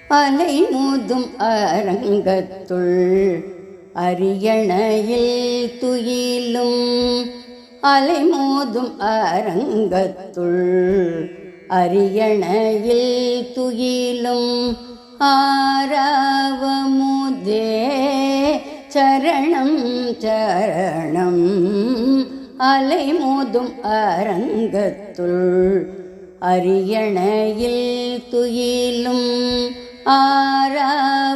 அலை மோதும் அரங்கத்துள் அரியணையில் துயிலும் அலை மோதும் அரங்கத்துள் அரியணையில் துயிலும் ஆராவமுதே சரணம் சரணம் அலை மோதும் அரங்கத்துள் அரியணையில் துயிலும் ஆராவமுதே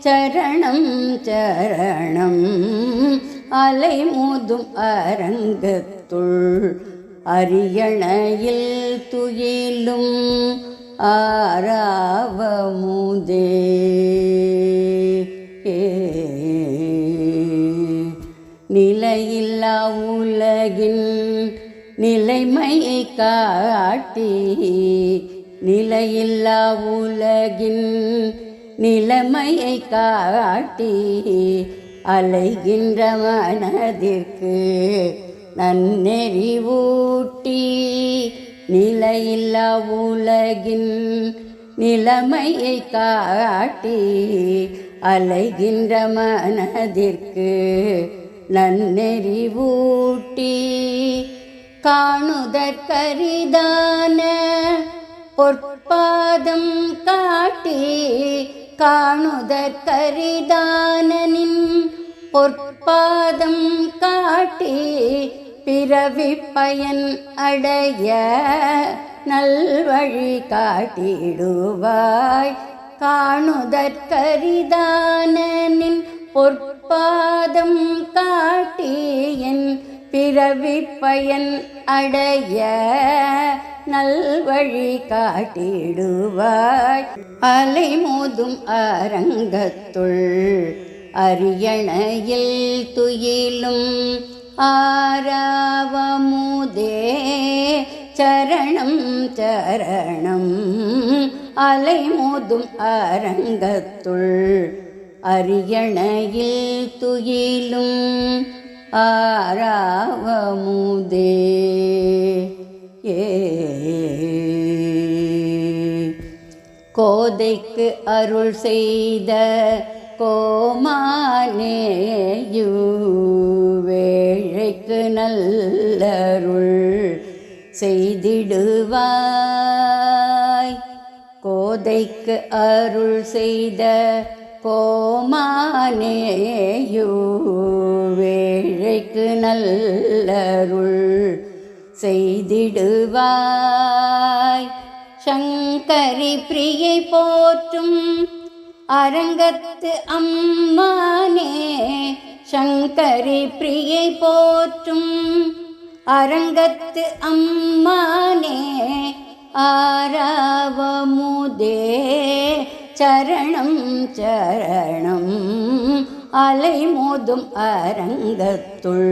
சரணம் சரணம் அலை மோதும் அரங்கத்துள் அரியணையில் துயிலும் ஆராவமுதே. நிலையில்லா உலகின் நிலைமையை காட்டி நிலையில்லா உலகின் நிலைமையை காட்டி அலைகின்ற மனதிற்கு நன்னெறி ஊட்டி நிலையில்லா உலகின் நிலைமையை காட்டி அலைகின்ற மனதிற்கு நன்னெறி ஊட்டி காணுதற்கரிதான பொற்பாதம் காட்டி காணுதற்கரிதானின் பொற்பாதம் காட்டி பிறவி பயன் அடைய நல்வழி காட்டிடுவாய் காணுதற்கரிதானின் பொற்பாதம் காட்டி என் பிறவி பயன் அடைய நல்வழி காட்டிடுவாய் அலை மோதும் அரங்கத்துள் அரியணையில் துயிலும் ஆராவமுதே சரணம் சரணம் அலை மோதும் அரங்கத்துள் அரியணையில் துயிலும் ஆராவமுதே. கோதைக்கு அருள் செய்த கோமானேயு வேழைக்கு நல்லருள் செய்திடுவாய் கோதைக்கு அருள் செய்த கோமானேயு வேழைக்கு நல்லருள் செய்திடுவாய் சங்கரி பிரியை போற்றும் அரங்கத்து அம்மானே சங்கரி பிரியை போற்றும் அரங்கத்து அம்மானே ஆராவமுதே சரணம் சரணம் அலை மோதும் அரங்கத்துள்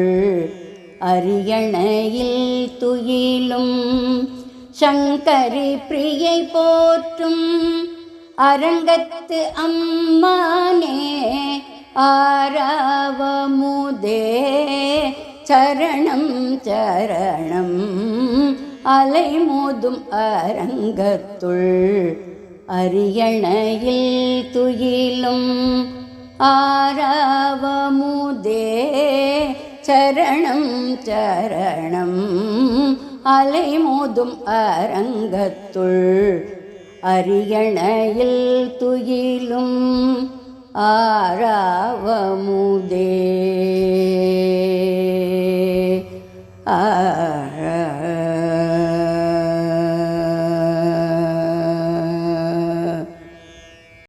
அரியணையில் துயிலும் சங்கரி பிரியை போற்றும் அரங்கத்து அம்மானே ஆராவமுதே சரணம் சரணம் அலை மோதும் அரங்கத்துள் அரியணையில் துயிலும் ஆராவமுதே சரணம் சரணம் அலை மோதும் அரங்கத்துள் அரியணையில் துயிலும் ஆராவமுதே.